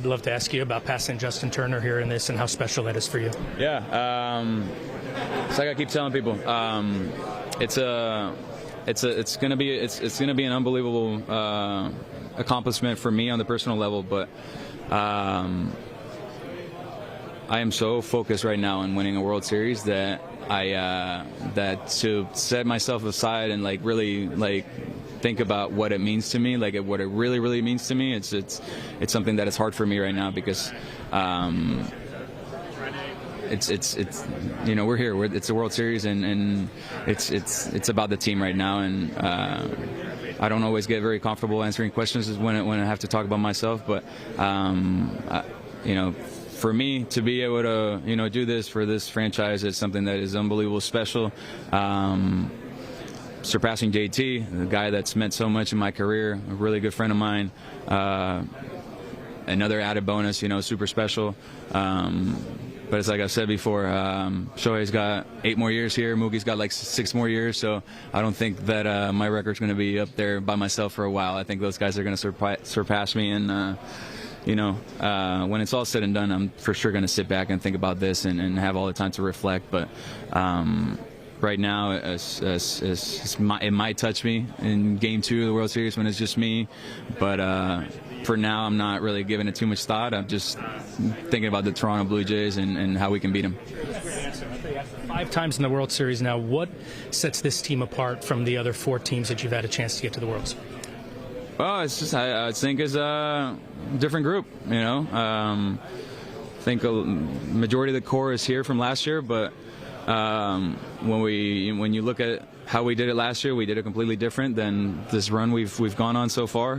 I'd love to ask you about passing Justin Turner here in this and how special that is for you. Yeah, it's like I keep telling people, it's gonna be an unbelievable accomplishment for me on the personal level, but I am so focused right now on winning a World Series that that to set myself aside and really think about what it means to me, what it really means to me. It's something that is hard for me right now because it's we're here. It's a World Series and it's about the team right now, and I don't always get very comfortable answering questions when I have to talk about myself, but for me to be able to do this for this franchise is something that is unbelievable special. Surpassing JT, the guy that's meant so much in my career, a really good friend of mine. Another added bonus, super special. But it's like I've said before, Shohei's got 8 more years here. Mookie's got 6 more years. So I don't think that my record's going to be up there by myself for a while. I think those guys are going to surpass me. And, when it's all said and done, I'm for sure going to sit back and think about this and have all the time to reflect. But right now, it might touch me in Game 2 of the World Series when it's just me. But for now, I'm not really giving it too much thought. I'm just thinking about the Toronto Blue Jays and how we can beat them. 5 times in the World Series now. What sets this team apart from the other 4 teams that you've had a chance to get to the World Series? Well, it's just I think it's a different group. I think a majority of the core is here from last year, but when you look at how we did it last year, we did it completely different than this run we've gone on so far.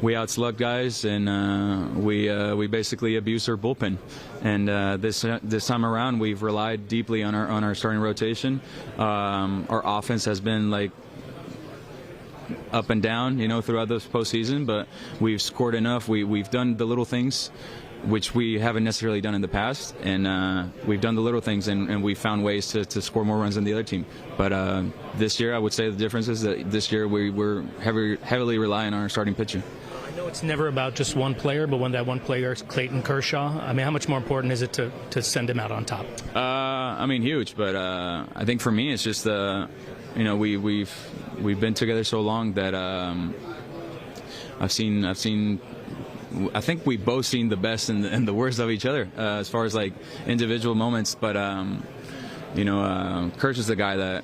We outslugged guys, and we basically abused our bullpen. And this time around, we've relied deeply on our starting rotation. Our offense has been up and down, throughout this postseason, but we've scored enough. We've done the little things, which we haven't necessarily done in the past, and we've done the little things, and we've found ways to score more runs than the other team. But this year, I would say the difference is that this year we're heavily relying on our starting pitcher. I know it's never about just one player, but when that one player is Clayton Kershaw, I mean, how much more important is it to send him out on top? Huge, but I think for me, it's just we've been together so long that I think we've both seen the best and the worst of each other as far as individual moments. But Kersh is the guy that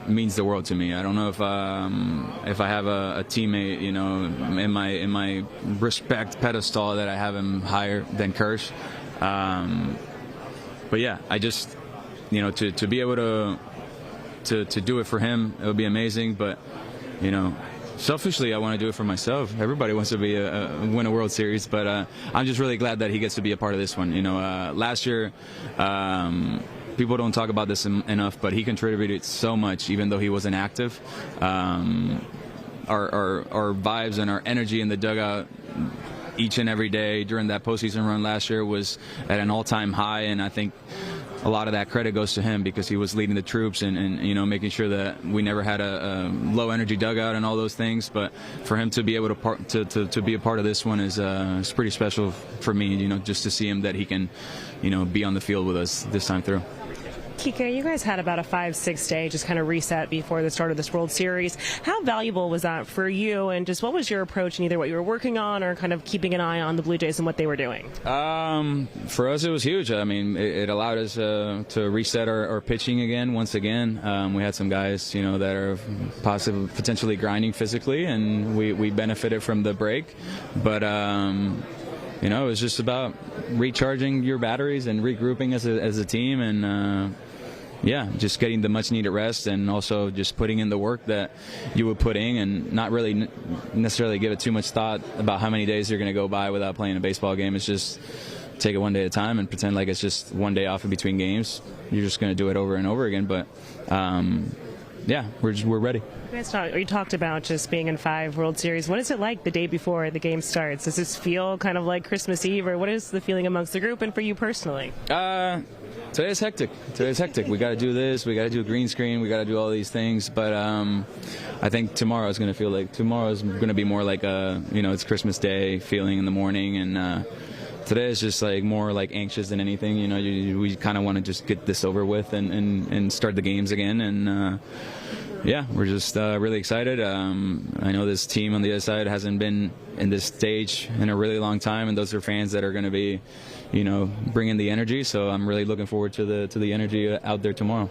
means the world to me. I don't know if I have a teammate, in my respect pedestal that I have him higher than Kersh. But yeah, I just to be able to do it for him, it would be amazing. But selfishly, I want to do it for myself. Everybody wants to win a World Series, but I'm just really glad that he gets to be a part of this one. Last year, people don't talk about this enough, but he contributed so much, even though he wasn't active. Our vibes and our energy in the dugout each and every day during that postseason run last year was at an all-time high, and I think a lot of that credit goes to him because he was leading the troops and making sure that we never had a low energy dugout and all those things. But for him to be able to be a part of this one is pretty special for me. Just to see him that he can be on the field with us this time through. Kike, you guys had about a 5-6 day just kind of reset before the start of this World Series. How valuable was that for you, and just what was your approach in either what you were working on or kind of keeping an eye on the Blue Jays and what they were doing? For us, it was huge. I mean, it allowed us to reset our pitching again, once again. We had some guys, that are potentially grinding physically, and we benefited from the break. But it was just about recharging your batteries and regrouping as a team, and just getting the much needed rest, and also just putting in the work that you would put in, and not really necessarily give it too much thought about how many days you're going to go by without playing a baseball game. It's just take it one day at a time and pretend like it's just one day off in between games. You're just going to do it over and over again. But we're ready. You talked about just being in 5 World Series. What is it like the day before the game starts? Does this feel kind of like Christmas Eve, or what is the feeling amongst the group and for you personally? Today's hectic. We got to do this. We got to do a green screen. We got to do all these things. But I think tomorrow is going to be more like it's Christmas Day feeling in the morning, and today is just like more like anxious than anything. We kind of want to just get this over with and start the games again. And yeah, we're just really excited. I know this team on the other side hasn't been in this stage in a really long time, and those are fans that are going to be, bringing the energy. So I'm really looking forward to the energy out there tomorrow.